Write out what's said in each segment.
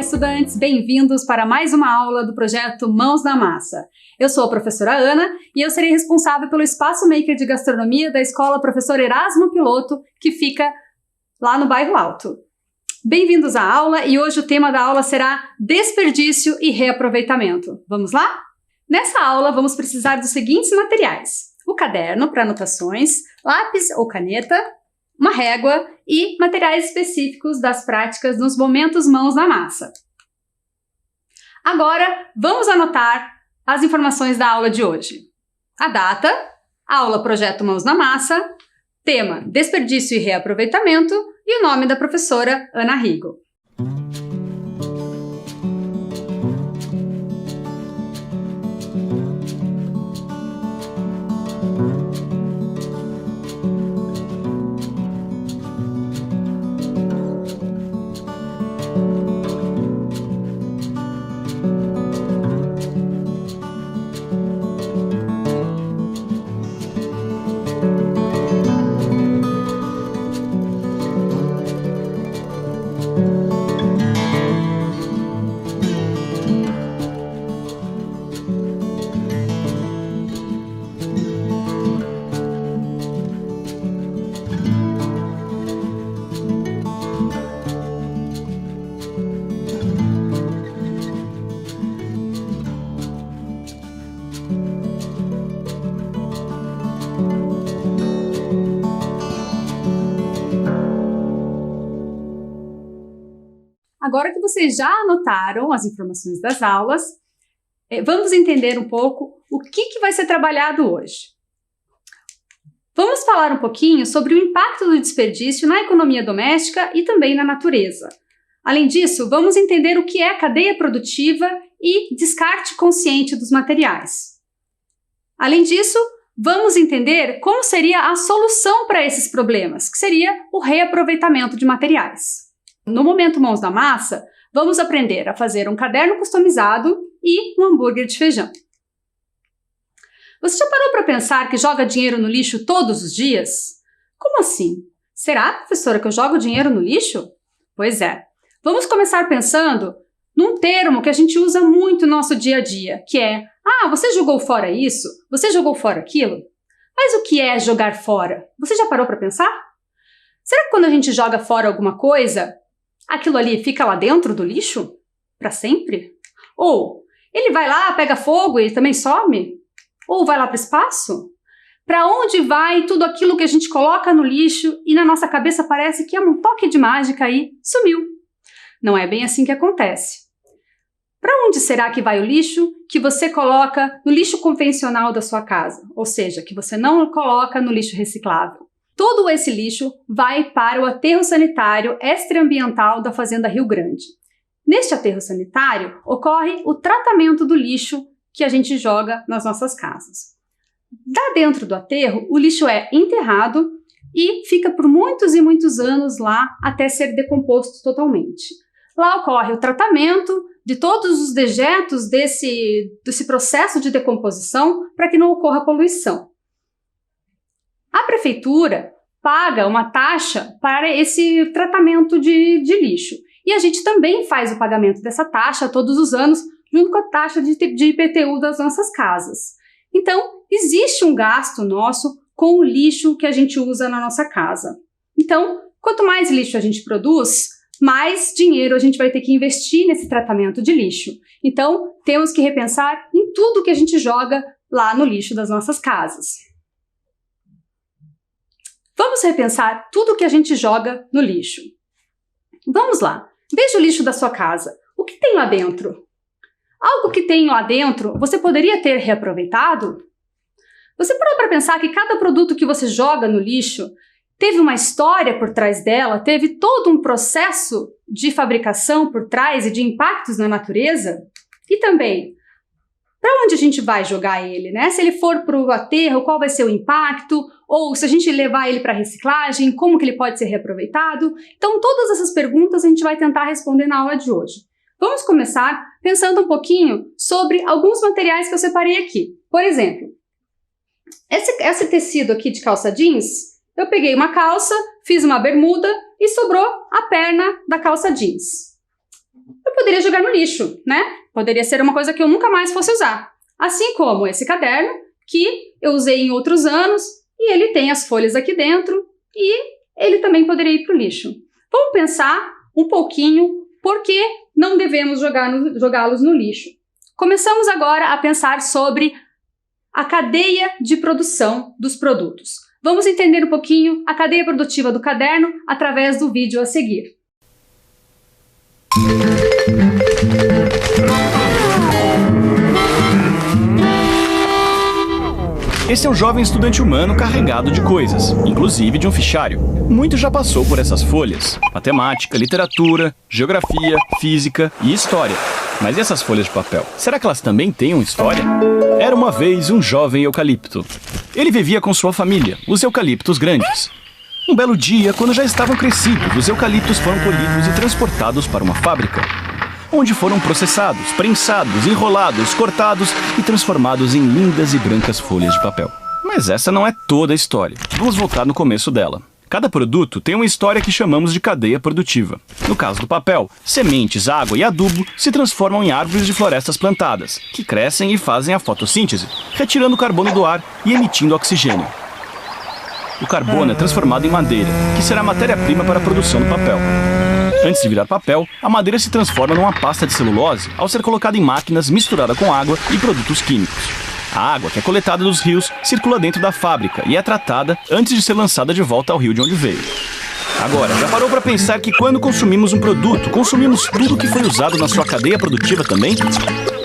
estudantes! Bem-vindos para mais uma aula do projeto Mãos na Massa. Eu sou a professora Ana e eu serei responsável pelo Espaço Maker de Gastronomia da Escola Professor Erasmo Piloto, que fica lá no Bairro Alto. Bem-vindos à aula e hoje o tema da aula será desperdício e reaproveitamento. Vamos lá? Nessa aula vamos precisar dos seguintes materiais: o caderno para anotações, lápis ou caneta, uma régua e materiais específicos das práticas nos momentos mãos na massa. Agora, vamos anotar as informações da aula de hoje. A data, aula Projeto Mãos na Massa, tema Desperdício e Reaproveitamento e o nome da professora Ana Rigo. Agora que vocês já anotaram as informações das aulas, vamos entender um pouco o que vai ser trabalhado hoje. Vamos falar um pouquinho sobre o impacto do desperdício na economia doméstica e também na natureza. Além disso, vamos entender o que é cadeia produtiva e descarte consciente dos materiais. Além disso, vamos entender como seria a solução para esses problemas, que seria o reaproveitamento de materiais. No momento Mãos na Massa, vamos aprender a fazer um caderno customizado e um hambúrguer de feijão. Você já parou para pensar que joga dinheiro no lixo todos os dias? Como assim? Será, professora, que eu jogo dinheiro no lixo? Pois é. Vamos começar pensando num termo que a gente usa muito no nosso dia a dia, que é: você jogou fora isso? Você jogou fora aquilo? Mas o que é jogar fora? Você já parou para pensar? Será que quando a gente joga fora alguma coisa, aquilo ali fica lá dentro do lixo? Para sempre? Ou ele vai lá, pega fogo e também some? Ou vai lá para o espaço? Para onde vai tudo aquilo que a gente coloca no lixo e na nossa cabeça parece que é um toque de mágica e sumiu? Não é bem assim que acontece. Para onde será que vai o lixo que você coloca no lixo convencional da sua casa? Ou seja, que você não coloca no lixo reciclável? Todo esse lixo vai para o aterro sanitário extraambiental da Fazenda Rio Grande. Neste aterro sanitário ocorre o tratamento do lixo que a gente joga nas nossas casas. Lá dentro do aterro, o lixo é enterrado e fica por muitos e muitos anos lá até ser decomposto totalmente. Lá ocorre o tratamento de todos os dejetos desse processo de decomposição para que não ocorra poluição. A prefeitura paga uma taxa para esse tratamento de lixo. E a gente também faz o pagamento dessa taxa todos os anos, junto com a taxa de IPTU das nossas casas. Então, existe um gasto nosso com o lixo que a gente usa na nossa casa. Então, quanto mais lixo a gente produz, mais dinheiro a gente vai ter que investir nesse tratamento de lixo. Então, temos que repensar em tudo que a gente joga lá no lixo das nossas casas. Vamos repensar tudo que a gente joga no lixo. Vamos lá. Veja o lixo da sua casa. O que tem lá dentro? Algo que tem lá dentro você poderia ter reaproveitado? Você parou para pensar que cada produto que você joga no lixo teve uma história por trás dela, teve todo um processo de fabricação por trás e de impactos na natureza? E também, para onde a gente vai jogar ele, né? Se ele for para o aterro, qual vai ser o impacto? Ou se a gente levar ele para reciclagem, como que ele pode ser reaproveitado? Então, todas essas perguntas a gente vai tentar responder na aula de hoje. Vamos começar pensando um pouquinho sobre alguns materiais que eu separei aqui. Por exemplo, esse tecido aqui de calça jeans, eu peguei uma calça, fiz uma bermuda e sobrou a perna da calça jeans. eu poderia jogar no lixo, né? Poderia ser uma coisa que eu nunca mais fosse usar. Assim como esse caderno, que eu usei em outros anos, e ele tem as folhas aqui dentro, e ele também poderia ir para o lixo. Vamos pensar um pouquinho por que não devemos jogá-los no lixo. Começamos agora a pensar sobre a cadeia de produção dos produtos. Vamos entender um pouquinho a cadeia produtiva do caderno através do vídeo a seguir. Esse é um jovem estudante humano carregado de coisas, inclusive de um fichário. Muito já passou por essas folhas: matemática, literatura, geografia, física e história. Mas e essas folhas de papel? Será que elas também têm uma história? Era uma vez um jovem eucalipto. Ele vivia com sua família, os eucaliptos grandes. Um belo dia, quando já estavam crescidos, os eucaliptos foram colhidos e transportados para uma fábrica, onde foram processados, prensados, enrolados, cortados e transformados em lindas e brancas folhas de papel. Mas essa não é toda a história. Vamos voltar no começo dela. Cada produto tem uma história que chamamos de cadeia produtiva. No caso do papel, sementes, água e adubo se transformam em árvores de florestas plantadas, que crescem e fazem a fotossíntese, retirando o carbono do ar e emitindo oxigênio. O carbono é transformado em madeira, que será a matéria-prima para a produção do papel. Antes de virar papel, a madeira se transforma numa pasta de celulose ao ser colocada em máquinas misturada com água e produtos químicos. A água, que é coletada dos rios, circula dentro da fábrica e é tratada antes de ser lançada de volta ao rio de onde veio. Agora, já parou para pensar que quando consumimos um produto, consumimos tudo que foi usado na sua cadeia produtiva também?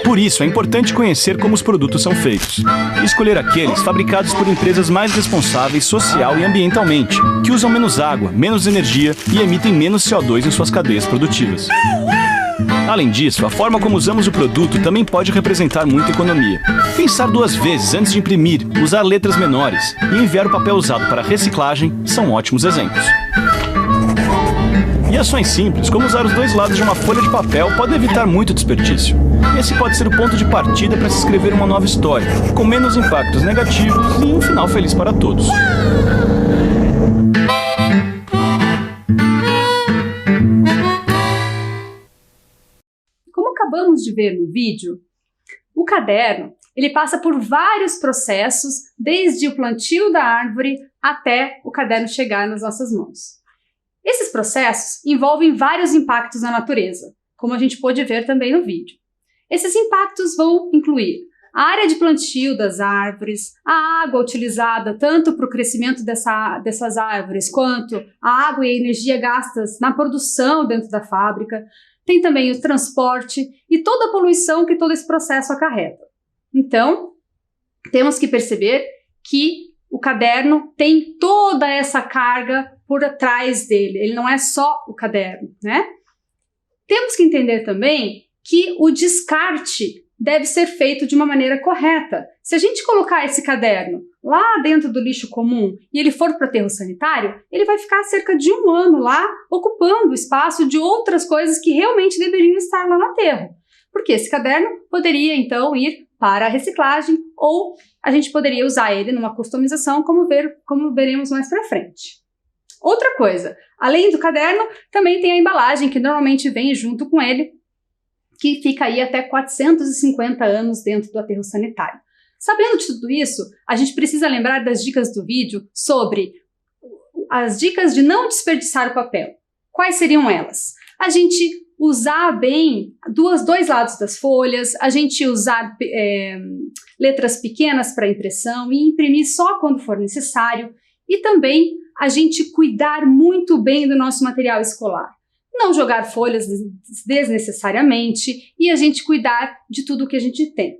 Por isso, é importante conhecer como os produtos são feitos e escolher aqueles fabricados por empresas mais responsáveis social e ambientalmente, que usam menos água, menos energia e emitem menos CO2 em suas cadeias produtivas. Além disso, a forma como usamos o produto também pode representar muita economia. Pensar duas vezes antes de imprimir, usar letras menores e enviar o papel usado para reciclagem são ótimos exemplos. E ações simples, como usar os dois lados de uma folha de papel, podem evitar muito desperdício. Esse pode ser o ponto de partida para se escrever uma nova história, com menos impactos negativos e um final feliz para todos. Como acabamos de ver no vídeo, o caderno ele passa por vários processos, desde o plantio da árvore até o caderno chegar nas nossas mãos. Esses processos envolvem vários impactos na natureza, como a gente pôde ver também no vídeo. Esses impactos vão incluir a área de plantio das árvores, a água utilizada tanto para o crescimento dessas árvores, quanto a água e a energia gastas na produção dentro da fábrica. Tem também o transporte e toda a poluição que todo esse processo acarreta. Então, temos que perceber que o caderno tem toda essa carga por trás dele, ele não é só o caderno, né? Temos que entender também que o descarte deve ser feito de uma maneira correta. Se a gente colocar esse caderno lá dentro do lixo comum e ele for para o aterro sanitário, ele vai ficar cerca de 1 ano lá, ocupando o espaço de outras coisas que realmente deveriam estar lá no aterro. Porque esse caderno poderia, então, ir para a reciclagem ou a gente poderia usar ele numa customização, como veremos mais para frente. Outra coisa, além do caderno, também tem a embalagem que normalmente vem junto com ele, que fica aí até 450 anos dentro do aterro sanitário. Sabendo de tudo isso, a gente precisa lembrar das dicas do vídeo sobre as dicas de não desperdiçar o papel. Quais seriam elas? A gente usar bem dois lados das folhas, a gente usar letras pequenas para impressão e imprimir só quando for necessário, e também a gente cuidar muito bem do nosso material escolar. Não jogar folhas desnecessariamente e a gente cuidar de tudo que a gente tem.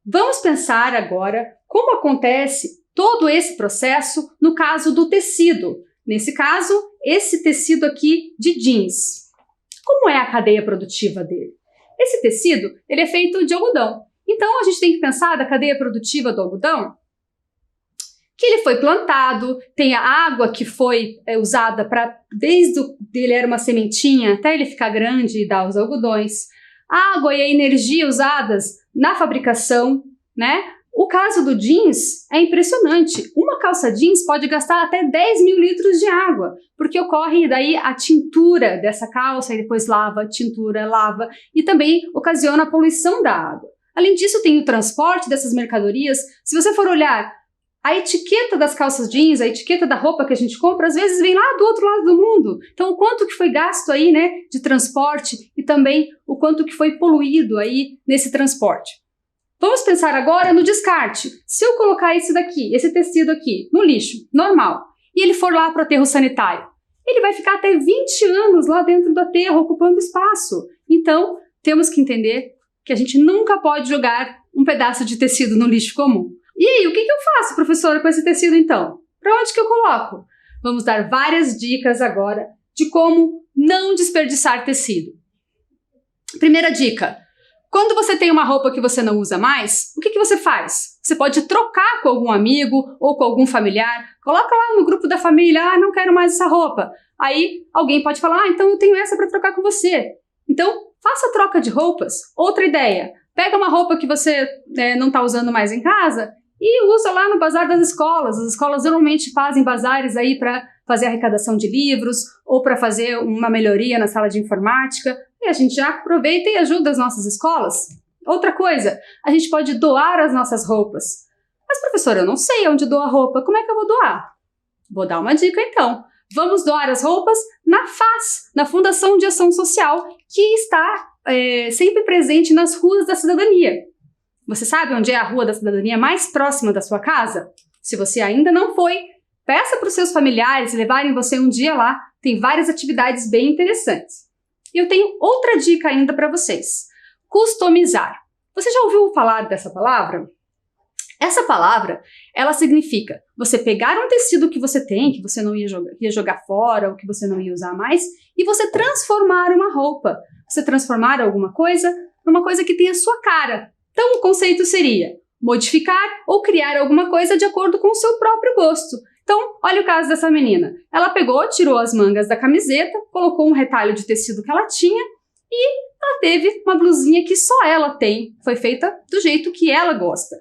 Vamos pensar agora como acontece todo esse processo no caso do tecido. Nesse caso, esse tecido aqui de jeans. Como é a cadeia produtiva dele? Esse tecido ele é feito de algodão. Então, a gente tem que pensar da cadeia produtiva do algodão, que ele foi plantado, tem a água que foi usada para, desde ele era uma sementinha até ele ficar grande e dar os algodões, a água e a energia usadas na fabricação, né? O caso do jeans é impressionante. Uma calça jeans pode gastar até 10 mil litros de água, porque ocorre daí a tintura dessa calça e depois lava, tintura, lava e também ocasiona a poluição da água. Além disso, tem o transporte dessas mercadorias. Se você for olhar a etiqueta das calças jeans, a etiqueta da roupa que a gente compra, às vezes vem lá do outro lado do mundo. Então, o quanto que foi gasto aí, né, de transporte e também o quanto que foi poluído aí nesse transporte. Vamos pensar agora no descarte. Se eu colocar esse daqui, esse tecido aqui, no lixo, normal, e ele for lá para o aterro sanitário, ele vai ficar até 20 anos lá dentro do aterro, ocupando espaço. Então, temos que entender que a gente nunca pode jogar um pedaço de tecido no lixo comum. E aí, o que eu faço, professora, com esse tecido então? Para onde que eu coloco? Vamos dar várias dicas agora de como não desperdiçar tecido. Primeira dica: quando você tem uma roupa que você não usa mais, o que você faz? Você pode trocar com algum amigo ou com algum familiar, coloca lá no grupo da família, não quero mais essa roupa. Aí alguém pode falar, então eu tenho essa para trocar com você. Então, faça a troca de roupas. Outra ideia, pega uma roupa que você não está usando mais em casa e usa lá no bazar das escolas. As escolas normalmente fazem bazares aí para fazer arrecadação de livros ou para fazer uma melhoria na sala de informática. E a gente já aproveita e ajuda as nossas escolas. Outra coisa, a gente pode doar as nossas roupas. Mas, professora, eu não sei onde doar roupa. Como é que eu vou doar? Vou dar uma dica então. Vamos doar as roupas na FAS, na Fundação de Ação Social, que está sempre presente nas ruas da cidadania. Você sabe onde é a rua da cidadania mais próxima da sua casa? Se você ainda não foi, peça para os seus familiares levarem você um dia lá. Tem várias atividades bem interessantes. E eu tenho outra dica ainda para vocês. Customizar. Você já ouviu falar dessa palavra? Essa palavra, ela significa você pegar um tecido que você tem, que você não ia jogar fora, ou que você não ia usar mais, e você transformar uma roupa. Você transformar alguma coisa numa coisa que tem a sua cara. Então, o conceito seria modificar ou criar alguma coisa de acordo com o seu próprio gosto. Então, olha o caso dessa menina. Ela pegou, tirou as mangas da camiseta, colocou um retalho de tecido que ela tinha e ela teve uma blusinha que só ela tem. Foi feita do jeito que ela gosta.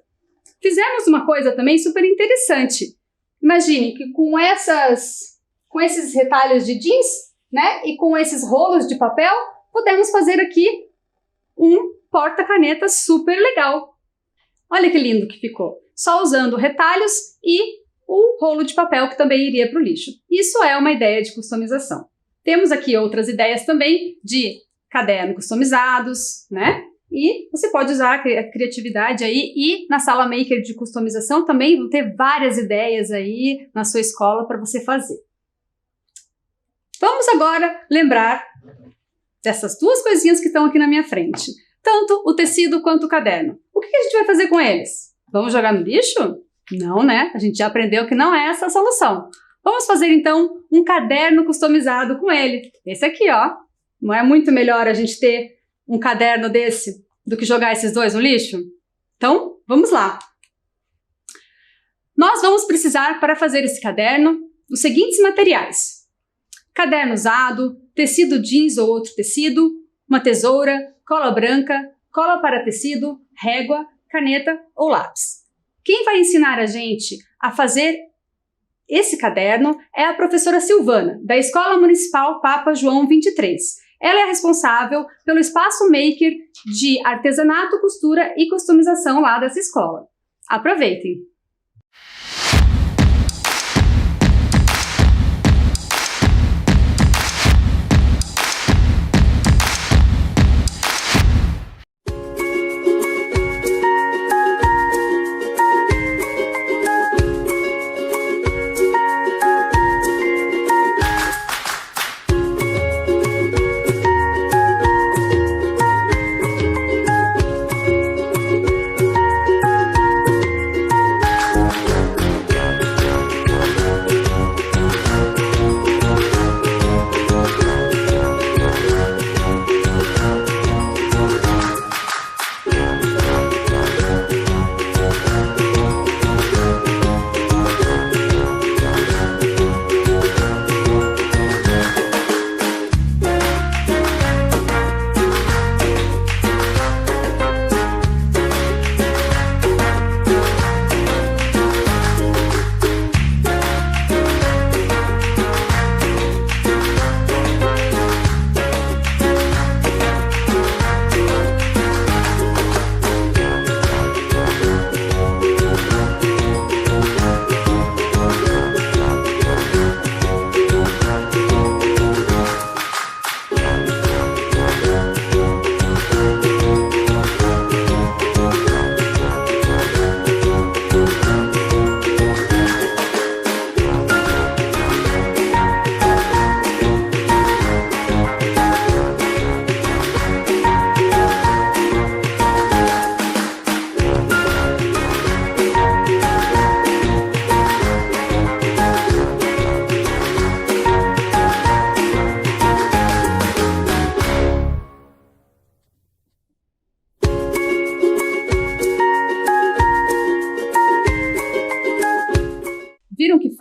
Fizemos uma coisa também super interessante. Imagine que com esses retalhos de jeans, né, e com esses rolos de papel, podemos fazer aqui um porta-caneta super legal. Olha que lindo que ficou. Só usando retalhos e o rolo de papel que também iria para o lixo. Isso é uma ideia de customização. Temos aqui outras ideias também de caderno customizados, né? E você pode usar a criatividade aí e na sala maker de customização também vão ter várias ideias aí na sua escola para você fazer. Vamos agora lembrar dessas duas coisinhas que estão aqui na minha frente. Tanto o tecido quanto o caderno. O que a gente vai fazer com eles? Vamos jogar no lixo? Não, né? A gente já aprendeu que não é essa a solução. Vamos fazer, então, um caderno customizado com ele. Esse aqui, ó. Não é muito melhor a gente ter um caderno desse do que jogar esses dois no lixo? Então, vamos lá. Nós vamos precisar, para fazer esse caderno, os seguintes materiais. Caderno usado, tecido jeans ou outro tecido, uma tesoura, cola branca, cola para tecido, régua, caneta ou lápis. Quem vai ensinar a gente a fazer esse caderno é a professora Silvana, da Escola Municipal Papa João 23. Ela é responsável pelo espaço maker de artesanato, costura e customização lá dessa escola. Aproveitem!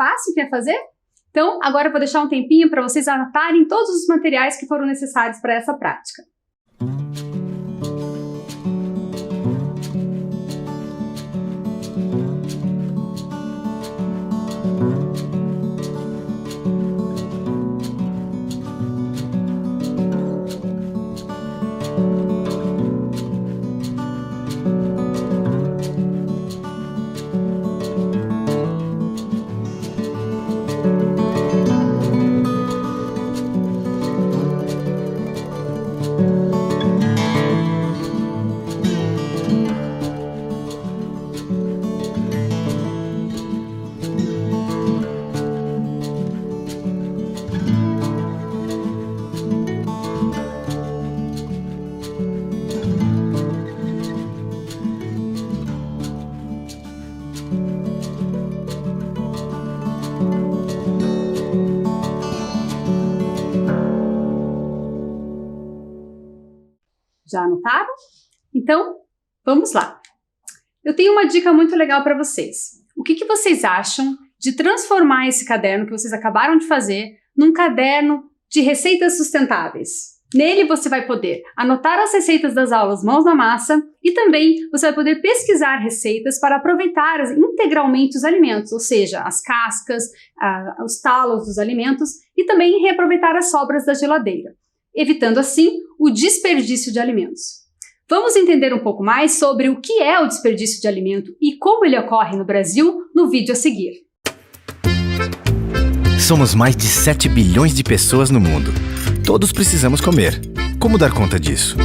fácil que é fazer? Então, agora eu vou deixar um tempinho para vocês anotarem todos os materiais que foram necessários para essa prática. Já anotaram? Então, vamos lá. Eu tenho uma dica muito legal para vocês. O que vocês acham de transformar esse caderno que vocês acabaram de fazer num caderno de receitas sustentáveis? Nele você vai poder anotar as receitas das aulas Mãos na Massa e também você vai poder pesquisar receitas para aproveitar integralmente os alimentos, ou seja, as cascas, os talos dos alimentos e também reaproveitar as sobras da geladeira, evitando assim o desperdício de alimentos. Vamos entender um pouco mais sobre o que é o desperdício de alimento e como ele ocorre no Brasil no vídeo a seguir. Somos mais de 7 bilhões de pessoas no mundo. Todos precisamos comer. Como dar conta disso?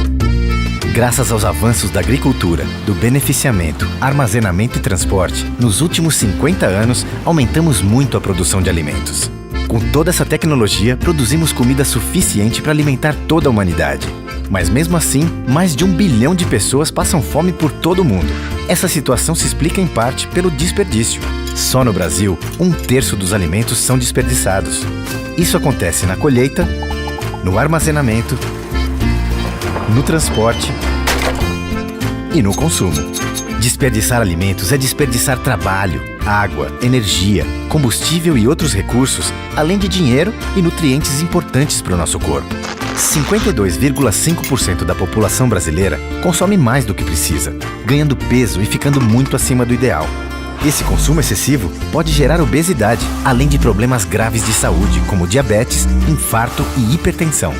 Graças aos avanços da agricultura, do beneficiamento, armazenamento e transporte, nos últimos 50 anos aumentamos muito a produção de alimentos. Com toda essa tecnologia, produzimos comida suficiente para alimentar toda a humanidade. Mas mesmo assim, mais de 1 bilhão de pessoas passam fome por todo o mundo. Essa situação se explica em parte pelo desperdício. Só no Brasil, 1/3 dos alimentos são desperdiçados. Isso acontece na colheita, no armazenamento, no transporte e no consumo. Desperdiçar alimentos é desperdiçar trabalho, água, energia, combustível e outros recursos, além de dinheiro e nutrientes importantes para o nosso corpo. 52,5% da população brasileira consome mais do que precisa, ganhando peso e ficando muito acima do ideal. Esse consumo excessivo pode gerar obesidade, além de problemas graves de saúde, como diabetes, infarto e hipertensão.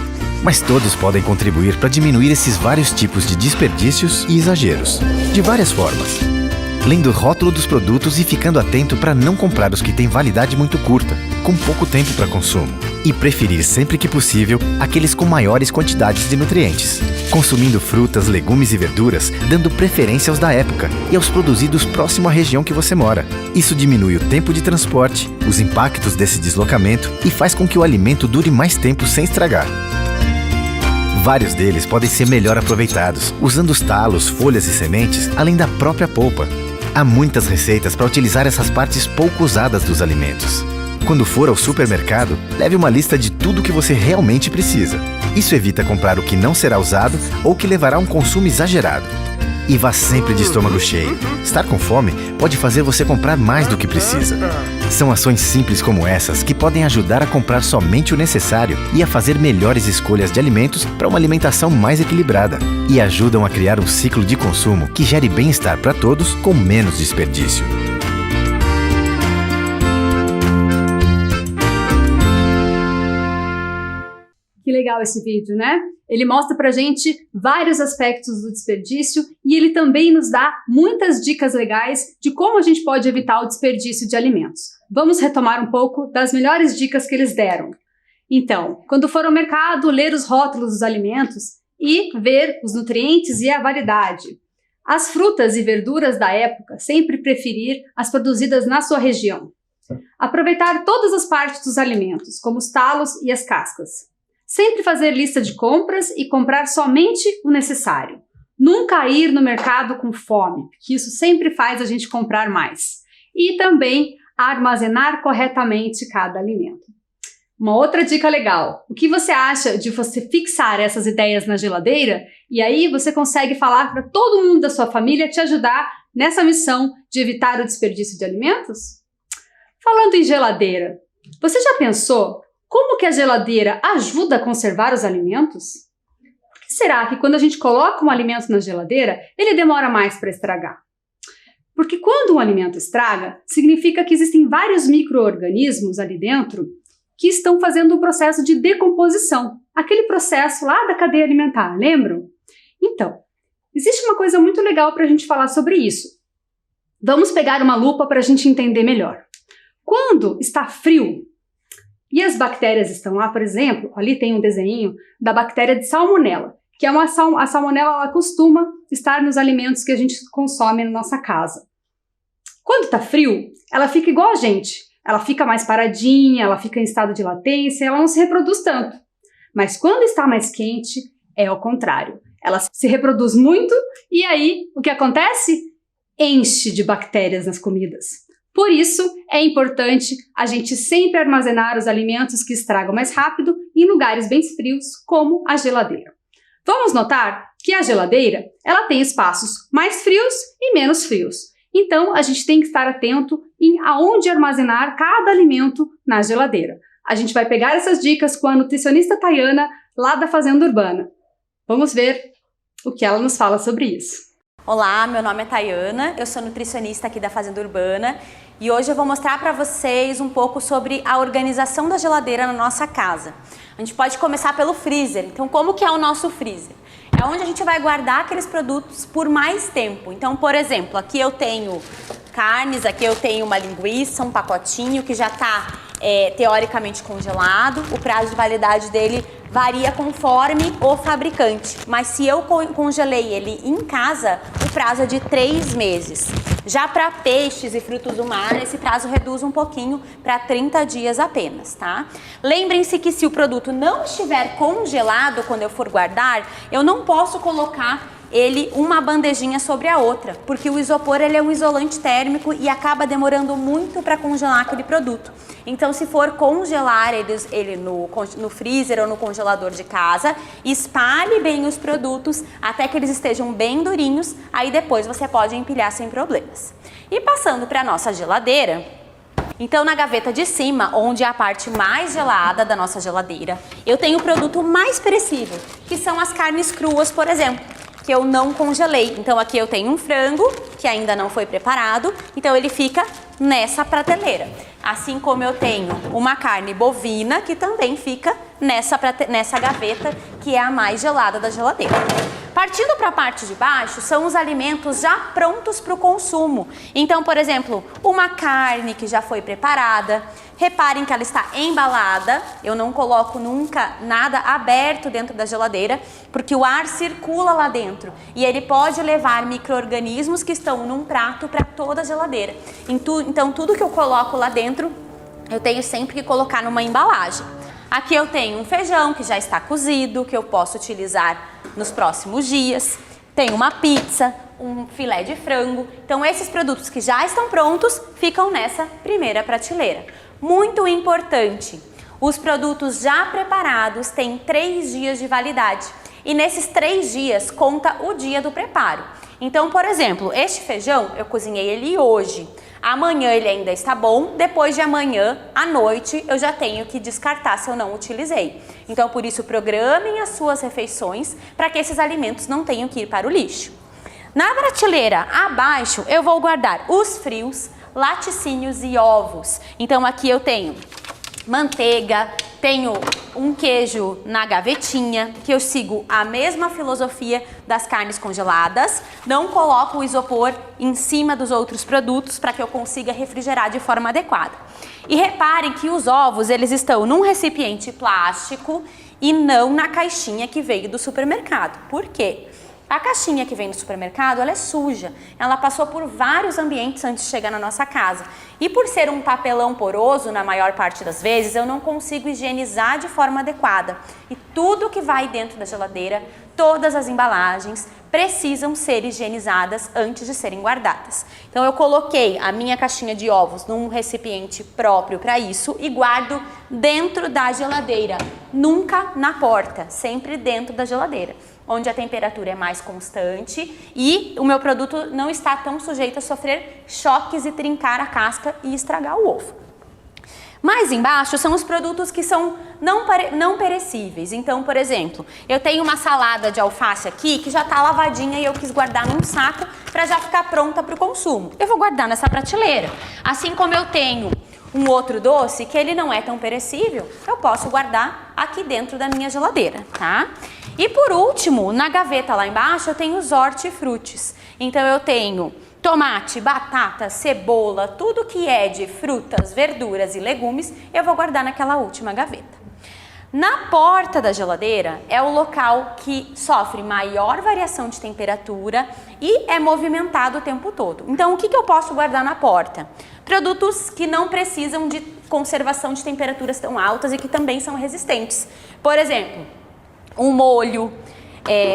Mas todos podem contribuir para diminuir esses vários tipos de desperdícios e exageros, de várias formas. Lendo o rótulo dos produtos e ficando atento para não comprar os que têm validade muito curta, com pouco tempo para consumo. E preferir sempre que possível aqueles com maiores quantidades de nutrientes. Consumindo frutas, legumes e verduras, dando preferência aos da época e aos produzidos próximo à região que você mora. Isso diminui o tempo de transporte, os impactos desse deslocamento e faz com que o alimento dure mais tempo sem estragar. Vários deles podem ser melhor aproveitados, usando os talos, folhas e sementes, além da própria polpa. Há muitas receitas para utilizar essas partes pouco usadas dos alimentos. Quando for ao supermercado, leve uma lista de tudo o que você realmente precisa. Isso evita comprar o que não será usado ou que levará a um consumo exagerado. E vá sempre de estômago cheio. Estar com fome pode fazer você comprar mais do que precisa. São ações simples como essas que podem ajudar a comprar somente o necessário e a fazer melhores escolhas de alimentos para uma alimentação mais equilibrada. E ajudam a criar um ciclo de consumo que gere bem-estar para todos com menos desperdício. Que legal esse vídeo, né? Ele mostra pra gente vários aspectos do desperdício e ele também nos dá muitas dicas legais de como a gente pode evitar o desperdício de alimentos. Vamos retomar um pouco das melhores dicas que eles deram. Então, quando for ao mercado, ler os rótulos dos alimentos e ver os nutrientes e a validade. As frutas e verduras da época, sempre preferir as produzidas na sua região. Aproveitar todas as partes dos alimentos, como os talos e as cascas. Sempre fazer lista de compras e comprar somente o necessário. Nunca ir no mercado com fome, que isso sempre faz a gente comprar mais. E também armazenar corretamente cada alimento. Uma outra dica legal, o que você acha de você fixar essas ideias na geladeira e aí você consegue falar para todo mundo da sua família te ajudar nessa missão de evitar o desperdício de alimentos? Falando em geladeira, você já pensou como que a geladeira ajuda a conservar os alimentos? Por que será que quando a gente coloca um alimento na geladeira, ele demora mais para estragar? Porque quando um alimento estraga, significa que existem vários micro-organismos ali dentro que estão fazendo o processo de decomposição, aquele processo lá da cadeia alimentar, lembram? Então, existe uma coisa muito legal para a gente falar sobre isso. Vamos pegar uma lupa para a gente entender melhor. Quando está frio e as bactérias estão lá, por exemplo, ali tem um desenho da bactéria de salmonela, que é a salmonela, ela costuma estar nos alimentos que a gente consome na nossa casa. Quando está frio, ela fica igual a gente. Ela fica mais paradinha, ela fica em estado de latência, ela não se reproduz tanto. Mas quando está mais quente, é ao contrário. Ela se reproduz muito e aí o que acontece? Enche de bactérias nas comidas. Por isso, é importante a gente sempre armazenar os alimentos que estragam mais rápido em lugares bem frios, como a geladeira. Vamos notar que a geladeira ela tem espaços mais frios e menos frios. Então, a gente tem que estar atento em aonde armazenar cada alimento na geladeira. A gente vai pegar essas dicas com a nutricionista Tayana, lá da Fazenda Urbana. Vamos ver o que ela nos fala sobre isso. Olá, meu nome é Tayana, eu sou nutricionista aqui da Fazenda Urbana e hoje eu vou mostrar para vocês um pouco sobre a organização da geladeira na nossa casa. A gente pode começar pelo freezer. Então, como que é o nosso freezer? É onde a gente vai guardar aqueles produtos por mais tempo. Então, por exemplo, aqui eu tenho carnes, aqui eu tenho uma linguiça, um pacotinho que já está teoricamente congelado. O prazo de validade dele varia conforme o fabricante. Mas se eu congelei ele em casa, o prazo é de 3 meses. Já para peixes e frutos do mar, esse prazo reduz um pouquinho para 30 dias apenas, tá? Lembrem-se que se o produto não estiver congelado quando eu for guardar, eu não posso colocar ele uma bandejinha sobre a outra, porque o isopor ele é um isolante térmico e acaba demorando muito para congelar aquele produto. Então, se for congelar ele no freezer ou no congelador de casa, espalhe bem os produtos até que eles estejam bem durinhos, aí depois você pode empilhar sem problemas. E passando para a nossa geladeira, então na gaveta de cima, onde é a parte mais gelada da nossa geladeira, eu tenho o produto mais perecível, que são as carnes cruas, por exemplo, que eu não congelei. Então aqui eu tenho um frango que ainda não foi preparado, então ele fica nessa prateleira. Assim como eu tenho uma carne bovina que também fica nessa gaveta que é a mais gelada da geladeira. Partindo para a parte de baixo, são os alimentos já prontos para o consumo. Então, por exemplo, uma carne que já foi preparada. Reparem que ela está embalada, eu não coloco nunca nada aberto dentro da geladeira, porque o ar circula lá dentro e ele pode levar micro-organismos que estão num prato para toda a geladeira. Então, tudo que eu coloco lá dentro, eu tenho sempre que colocar numa embalagem. Aqui eu tenho um feijão que já está cozido, que eu posso utilizar nos próximos dias. Tenho uma pizza, um filé de frango. Então, esses produtos que já estão prontos ficam nessa primeira prateleira. Muito importante, os produtos já preparados têm 3 dias de validade e nesses 3 dias conta o dia do preparo. Então, por exemplo, este feijão eu cozinhei ele hoje, amanhã ele ainda está bom, depois de amanhã à noite eu já tenho que descartar se eu não utilizei. Então, por isso, programem as suas refeições para que esses alimentos não tenham que ir para o lixo. Na prateleira abaixo eu vou guardar os frios, laticínios e ovos. Então aqui eu tenho manteiga, tenho um queijo na gavetinha, que eu sigo a mesma filosofia das carnes congeladas, não coloco o isopor em cima dos outros produtos para que eu consiga refrigerar de forma adequada. E reparem que os ovos, eles estão num recipiente plástico e não na caixinha que veio do supermercado. Por quê? A caixinha que vem do supermercado, ela é suja, ela passou por vários ambientes antes de chegar na nossa casa. E por ser um papelão poroso, na maior parte das vezes, eu não consigo higienizar de forma adequada. E tudo que vai dentro da geladeira, todas as embalagens, precisam ser higienizadas antes de serem guardadas. Então eu coloquei a minha caixinha de ovos num recipiente próprio para isso e guardo dentro da geladeira, nunca na porta, sempre dentro da geladeira, onde a temperatura é mais constante e o meu produto não está tão sujeito a sofrer choques e trincar a casca e estragar o ovo. Mais embaixo são os produtos que são não perecíveis. Então, por exemplo, eu tenho uma salada de alface aqui que já está lavadinha e eu quis guardar num saco para já ficar pronta para o consumo. Eu vou guardar nessa prateleira. Assim como eu tenho um outro doce que ele não é tão perecível, eu posso guardar aqui dentro da minha geladeira, tá? E por último, na gaveta lá embaixo, eu tenho os hortifrutis. Então eu tenho tomate, batata, cebola, tudo que é de frutas, verduras e legumes, eu vou guardar naquela última gaveta. Na porta da geladeira é o local que sofre maior variação de temperatura e é movimentado o tempo todo. Então, o que eu posso guardar na porta? Produtos que não precisam de conservação de temperaturas tão altas e que também são resistentes. Por exemplo, um molho,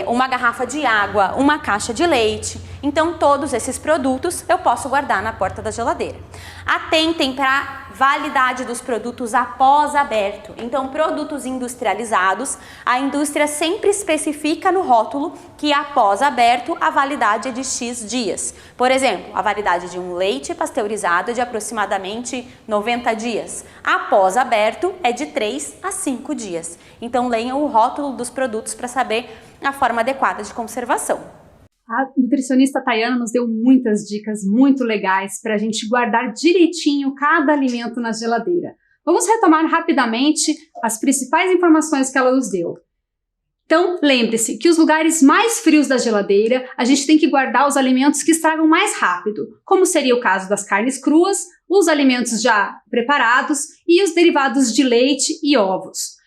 uma garrafa de água, uma caixa de leite. Então, todos esses produtos eu posso guardar na porta da geladeira. Atentem para a validade dos produtos após aberto. Então, produtos industrializados, a indústria sempre especifica no rótulo que após aberto a validade é de X dias. Por exemplo, a validade de um leite pasteurizado é de aproximadamente 90 dias. Após aberto é de 3 a 5 dias. Então, leiam o rótulo dos produtos para saber a forma adequada de conservação. A nutricionista Tayana nos deu muitas dicas muito legais para a gente guardar direitinho cada alimento na geladeira. Vamos retomar rapidamente as principais informações que ela nos deu. Então, lembre-se que os lugares mais frios da geladeira, a gente tem que guardar os alimentos que estragam mais rápido, como seria o caso das carnes cruas, os alimentos já preparados e os derivados de leite e ovos.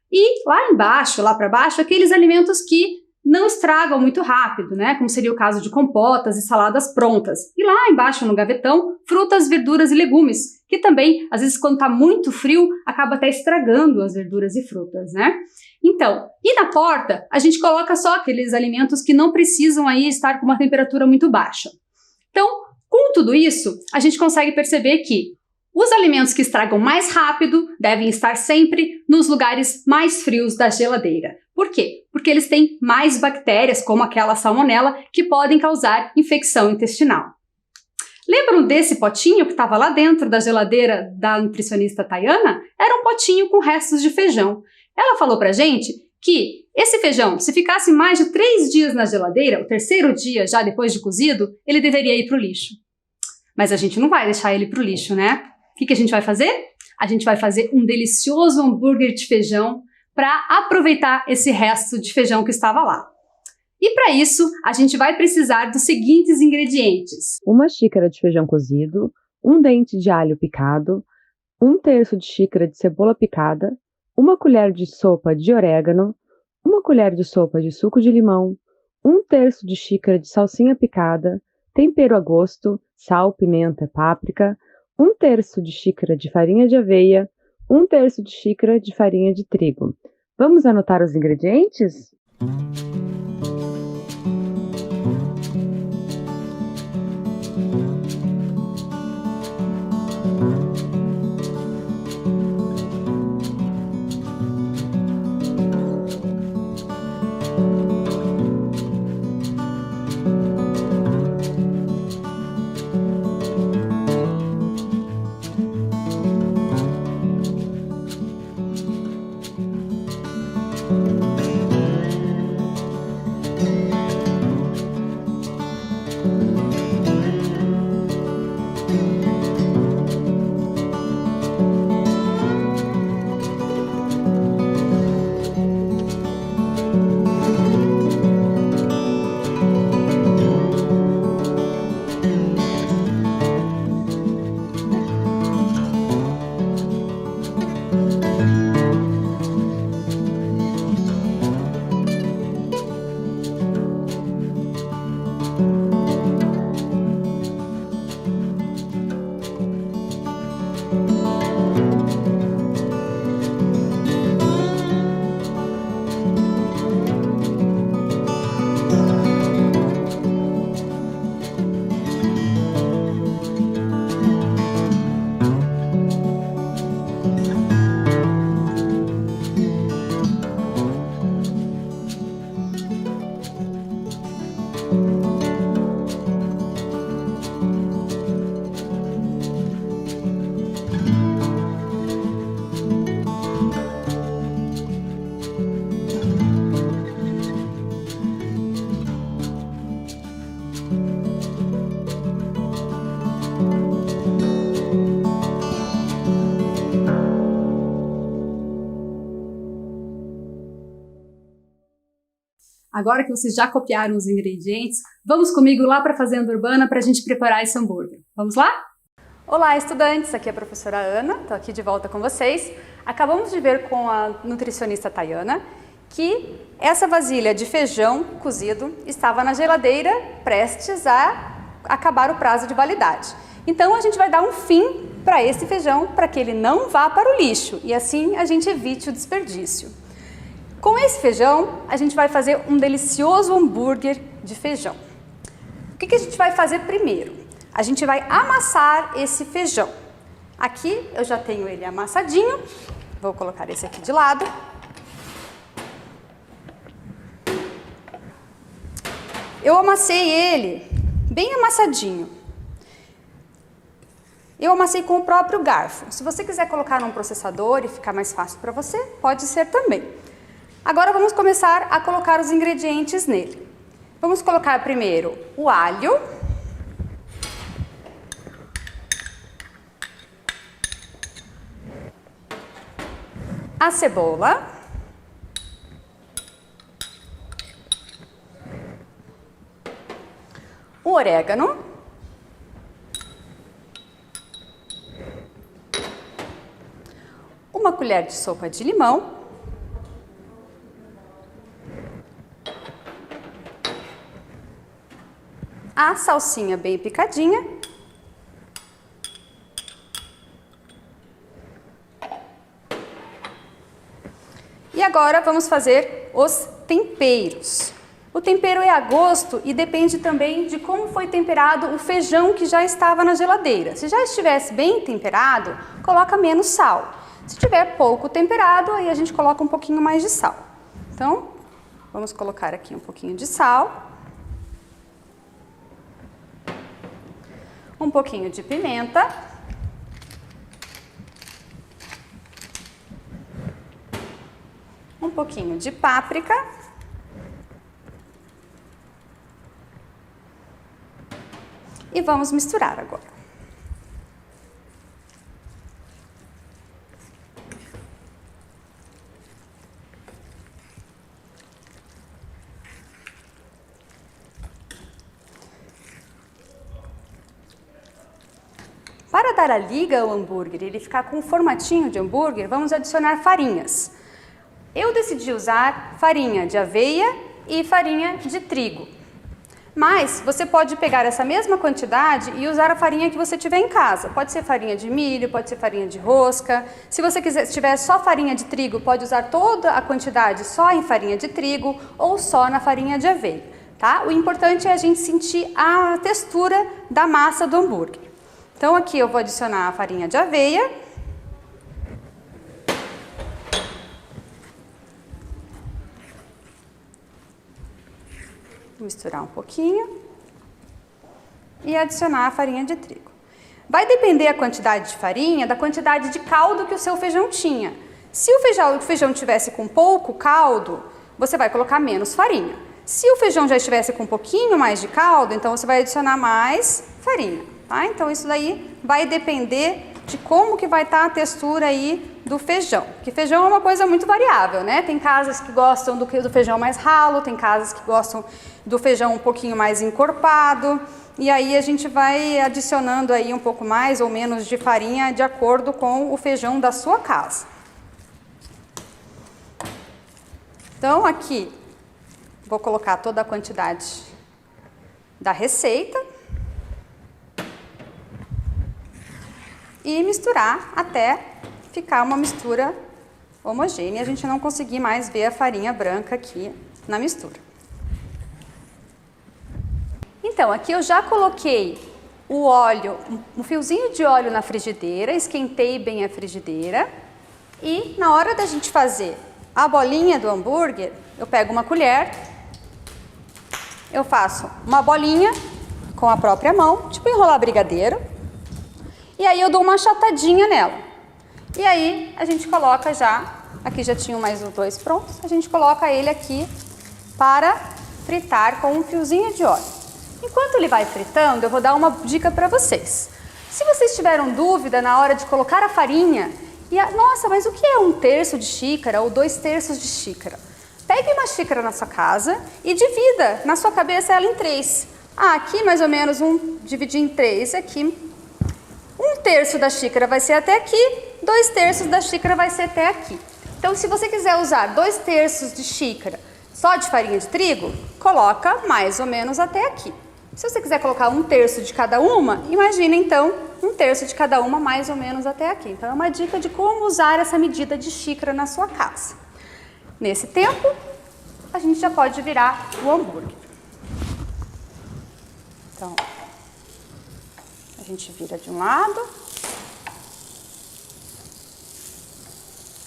E lá embaixo, lá para baixo, aqueles alimentos que não estragam muito rápido, né? Como seria o caso de compotas e saladas prontas. E lá embaixo no gavetão, frutas, verduras e legumes, que também, às vezes, quando está muito frio, acaba até estragando as verduras e frutas, né? Então, e na porta, a gente coloca só aqueles alimentos que não precisam aí estar com uma temperatura muito baixa. Então, com tudo isso, a gente consegue perceber que os alimentos que estragam mais rápido devem estar sempre nos lugares mais frios da geladeira. Por quê? Porque eles têm mais bactérias, como aquela salmonela, que podem causar infecção intestinal. Lembram desse potinho que estava lá dentro da geladeira da nutricionista Tayana? Era um potinho com restos de feijão. Ela falou pra gente que esse feijão, se ficasse mais de 3 dias na geladeira, o terceiro dia já depois de cozido, ele deveria ir para o lixo. Mas a gente não vai deixar ele para o lixo, né? O que a gente vai fazer? A gente vai fazer um delicioso hambúrguer de feijão para aproveitar esse resto de feijão que estava lá. E para isso, a gente vai precisar dos seguintes ingredientes. 1 xícara de feijão cozido, 1 dente de alho picado, 1/3 de xícara de cebola picada, 1 colher de sopa de orégano, 1 colher de sopa de suco de limão, 1/3 de xícara de salsinha picada, tempero a gosto, sal, pimenta e páprica, 1/3 de xícara de farinha de aveia, 1/3 de xícara de farinha de trigo. Vamos anotar os ingredientes? Agora que vocês já copiaram os ingredientes, vamos comigo lá para a Fazenda Urbana para a gente preparar esse hambúrguer. Vamos lá? Olá, estudantes! Aqui é a professora Ana, estou aqui de volta com vocês. Acabamos de ver com a nutricionista Tayana que essa vasilha de feijão cozido estava na geladeira prestes a acabar o prazo de validade. Então a gente vai dar um fim para esse feijão para que ele não vá para o lixo e assim a gente evite o desperdício. Com esse feijão a gente vai fazer um delicioso hambúrguer de feijão. O que a gente vai fazer primeiro? A gente vai amassar esse feijão. Aqui eu já tenho ele amassadinho, vou colocar esse aqui de lado. Eu amassei ele bem amassadinho. Eu amassei com o próprio garfo. Se você quiser colocar num processador e ficar mais fácil para você, pode ser também. Agora vamos começar a colocar os ingredientes nele. Vamos colocar primeiro o alho. A cebola. O orégano. Uma colher de sopa de limão. A salsinha bem picadinha. E agora vamos fazer os temperos. O tempero é a gosto e depende também de como foi temperado o feijão que já estava na geladeira. Se já estivesse bem temperado, coloca menos sal. Se estiver pouco temperado, aí a gente coloca um pouquinho mais de sal. Então, vamos colocar aqui um pouquinho de sal. Um pouquinho de pimenta. Um pouquinho de páprica. E vamos misturar agora. Para dar a liga ao hambúrguer e ele ficar com um formatinho de hambúrguer, vamos adicionar farinhas. Eu decidi usar farinha de aveia e farinha de trigo. Mas você pode pegar essa mesma quantidade e usar a farinha que você tiver em casa. Pode ser farinha de milho, pode ser farinha de rosca. Se você tiver só farinha de trigo, pode usar toda a quantidade só em farinha de trigo ou só na farinha de aveia, tá? O importante é a gente sentir a textura da massa do hambúrguer. Então aqui eu vou adicionar a farinha de aveia. Misturar um pouquinho e adicionar a farinha de trigo. Vai depender a quantidade de farinha da quantidade de caldo que o seu feijão tinha. Se o feijão tivesse com pouco caldo, você vai colocar menos farinha. Se o feijão já estivesse com um pouquinho mais de caldo, então você vai adicionar mais farinha, tá? Então isso daí vai depender de como que vai estar a textura aí do feijão. Porque feijão é uma coisa muito variável, né? Tem casas que gostam do feijão mais ralo, tem casas que gostam do feijão um pouquinho mais encorpado. E aí a gente vai adicionando aí um pouco mais ou menos de farinha de acordo com o feijão da sua casa. Então aqui vou colocar toda a quantidade da receita. E misturar até ficar uma mistura homogênea, a gente não conseguir mais ver a farinha branca aqui na mistura. Então, aqui eu já coloquei o óleo, um fiozinho de óleo na frigideira, esquentei bem a frigideira e na hora da gente fazer a bolinha do hambúrguer, eu pego uma colher, eu faço uma bolinha com a própria mão, tipo enrolar brigadeiro. E aí eu dou uma achatadinha nela. E aí a gente coloca já, aqui já tinham mais os dois prontos, a gente coloca ele aqui para fritar com um fiozinho de óleo. Enquanto ele vai fritando, eu vou dar uma dica para vocês. Se vocês tiveram dúvida na hora de colocar a farinha, nossa, mas o que é 1/3 de xícara ou 2/3 de xícara? Pegue uma xícara na sua casa e divida na sua cabeça ela em 3. Aqui mais ou menos dividir em 3, aqui 1/3 da xícara vai ser até aqui, 2/3 da xícara vai ser até aqui. Então, se você quiser usar 2/3 de xícara só de farinha de trigo, coloca mais ou menos até aqui. Se você quiser colocar 1/3 de cada uma, imagina então 1/3 de cada uma mais ou menos até aqui. Então, é uma dica de como usar essa medida de xícara na sua casa. Nesse tempo, a gente já pode virar o hambúrguer. Então, a gente vira de um lado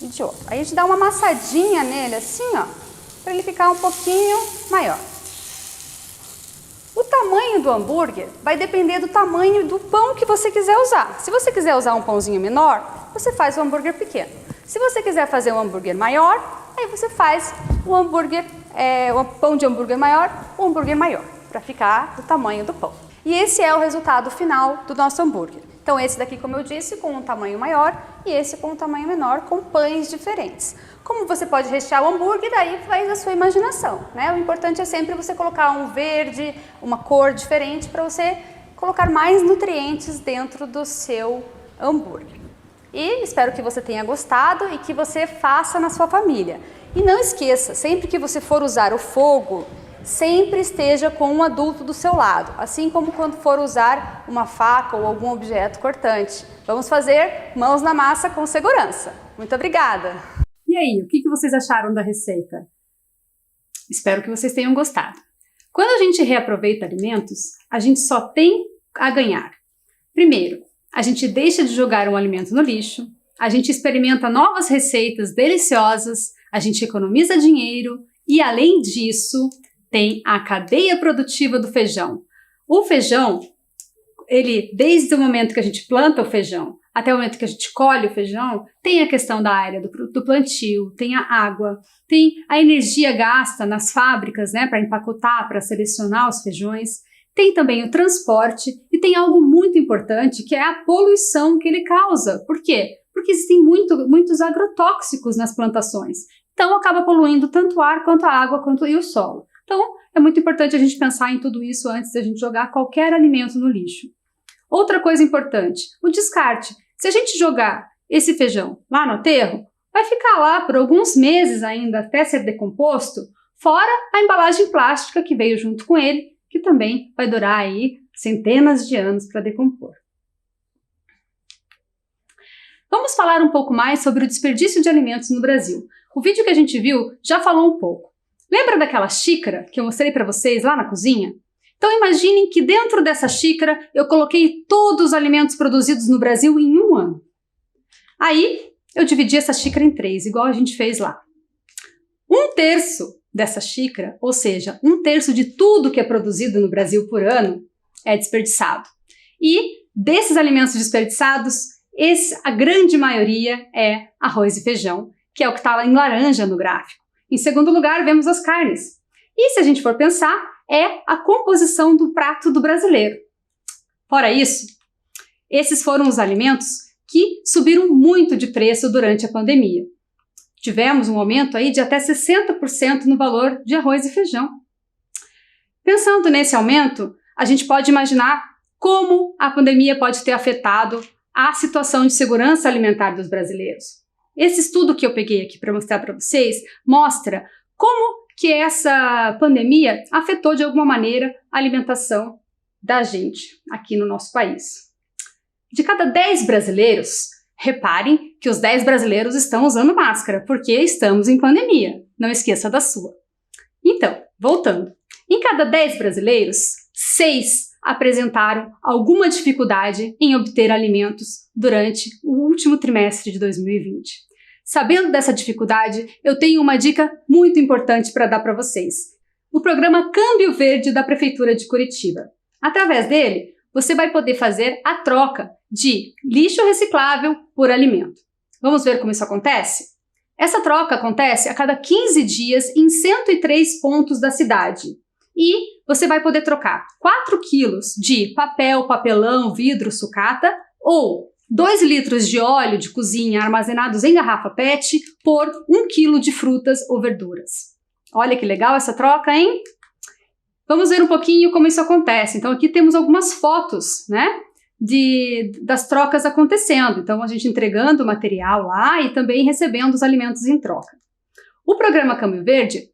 e de outro. Aí a gente dá uma amassadinha nele assim, ó, para ele ficar um pouquinho maior. O tamanho do hambúrguer vai depender do tamanho do pão que você quiser usar. Se você quiser usar um pãozinho menor, você faz o hambúrguer pequeno. Se você quiser fazer um hambúrguer maior, aí você faz o hambúrguer, o pão de hambúrguer maior, o hambúrguer maior, para ficar do tamanho do pão. E esse é o resultado final do nosso hambúrguer. Então esse daqui, como eu disse, com um tamanho maior e esse com um tamanho menor, com pães diferentes. Como você pode rechear o hambúrguer, daí faz a sua imaginação, né? O importante é sempre você colocar um verde, uma cor diferente para você colocar mais nutrientes dentro do seu hambúrguer. E espero que você tenha gostado e que você faça na sua família. E não esqueça, sempre que você for usar o fogo, sempre esteja com um adulto do seu lado, assim como quando for usar uma faca ou algum objeto cortante. Vamos fazer mãos na massa com segurança. Muito obrigada! E aí, o que vocês acharam da receita? Espero que vocês tenham gostado. Quando a gente reaproveita alimentos, a gente só tem a ganhar. Primeiro, a gente deixa de jogar um alimento no lixo, a gente experimenta novas receitas deliciosas, a gente economiza dinheiro e, além disso, tem a cadeia produtiva do feijão. O feijão, ele, desde o momento que a gente planta o feijão até o momento que a gente colhe o feijão, tem a questão da área do plantio, tem a água, tem a energia gasta nas fábricas, né, para empacotar, para selecionar os feijões, tem também o transporte e tem algo muito importante que é a poluição que ele causa. Por quê? Porque existem muitos agrotóxicos nas plantações. Então acaba poluindo tanto o ar quanto a água e o solo. Então é muito importante a gente pensar em tudo isso antes da gente jogar qualquer alimento no lixo. Outra coisa importante, o descarte. Se a gente jogar esse feijão lá no aterro, vai ficar lá por alguns meses ainda até ser decomposto, fora a embalagem plástica que veio junto com ele, que também vai durar aí centenas de anos para decompor. Vamos falar um pouco mais sobre o desperdício de alimentos no Brasil. O vídeo que a gente viu já falou um pouco. Lembra daquela xícara que eu mostrei para vocês lá na cozinha? Então imaginem que dentro dessa xícara eu coloquei todos os alimentos produzidos no Brasil em um ano. Aí eu dividi essa xícara em 3, igual a gente fez lá. 1/3 dessa xícara, ou seja, 1/3 de tudo que é produzido no Brasil por ano, é desperdiçado. E desses alimentos desperdiçados, a grande maioria é arroz e feijão, que é o que está lá em laranja no gráfico. Em segundo lugar, vemos as carnes. E se a gente for pensar, é a composição do prato do brasileiro. Fora isso, esses foram os alimentos que subiram muito de preço durante a pandemia. Tivemos um aumento aí de até 60% no valor de arroz e feijão. Pensando nesse aumento, a gente pode imaginar como a pandemia pode ter afetado a situação de segurança alimentar dos brasileiros. Esse estudo que eu peguei aqui para mostrar para vocês mostra como que essa pandemia afetou de alguma maneira a alimentação da gente aqui no nosso país. De cada 10 brasileiros, reparem que os 10 brasileiros estão usando máscara, porque estamos em pandemia. Não esqueça da sua. Então, voltando. Em cada 10 brasileiros, 6 apresentaram alguma dificuldade em obter alimentos durante o último trimestre de 2020. Sabendo dessa dificuldade, eu tenho uma dica muito importante para dar para vocês. O programa Câmbio Verde da Prefeitura de Curitiba. Através dele, você vai poder fazer a troca de lixo reciclável por alimento. Vamos ver como isso acontece? Essa troca acontece a cada 15 dias em 103 pontos da cidade. E você vai poder trocar 4 quilos de papel, papelão, vidro, sucata ou 2 litros de óleo de cozinha armazenados em garrafa PET por 1 quilo de frutas ou verduras. Olha que legal essa troca, hein? Vamos ver um pouquinho como isso acontece. Então aqui temos algumas fotos, né, das trocas acontecendo. Então a gente entregando o material lá e também recebendo os alimentos em troca. O programa Câmbio Verde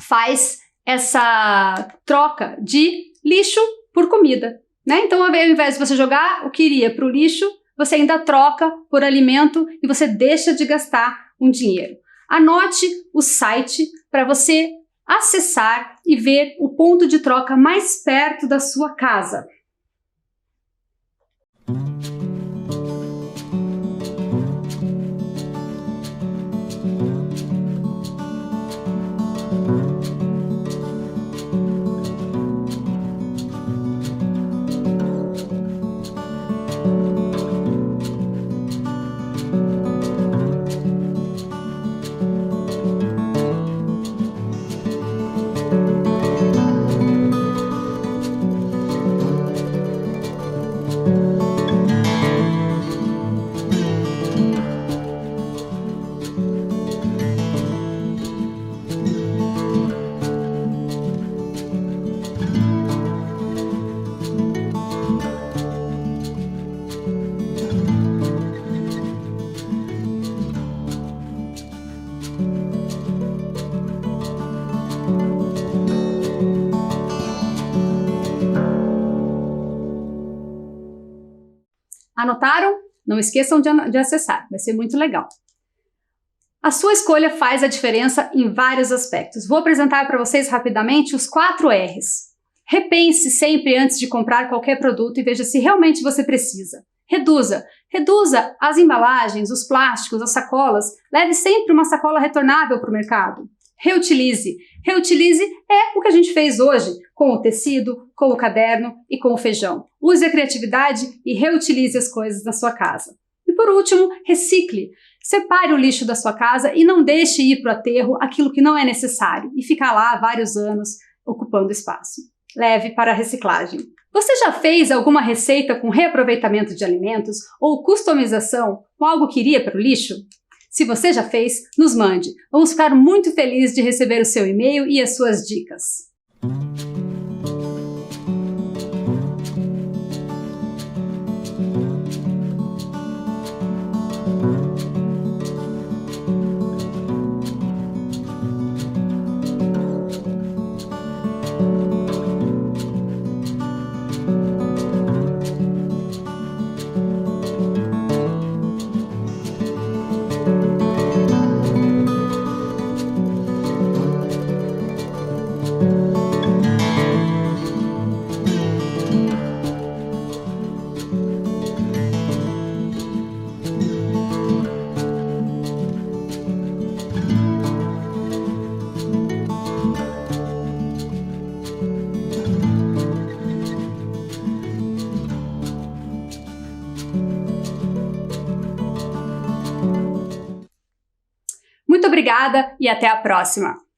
faz essa troca de lixo por comida, né? Então ao invés de você jogar o que iria para o lixo, você ainda troca por alimento e você deixa de gastar um dinheiro. Anote o site para você acessar e ver o ponto de troca mais perto da sua casa. Anotaram? Não esqueçam de acessar, vai ser muito legal. A sua escolha faz a diferença em vários aspectos. Vou apresentar para vocês rapidamente os 4 R's. Repense sempre antes de comprar qualquer produto e veja se realmente você precisa. Reduza. Reduza as embalagens, os plásticos, as sacolas. Leve sempre uma sacola retornável para o mercado. Reutilize. Reutilize é o que a gente fez hoje, com o tecido, com o caderno e com o feijão. Use a criatividade e reutilize as coisas da sua casa. E por último, recicle. Separe o lixo da sua casa e não deixe ir para o aterro aquilo que não é necessário e ficar lá há vários anos ocupando espaço. Leve para a reciclagem. Você já fez alguma receita com reaproveitamento de alimentos ou customização com algo que iria para o lixo? Se você já fez, nos mande. Vamos ficar muito felizes de receber o seu e-mail e as suas dicas. Muito obrigada e até a próxima!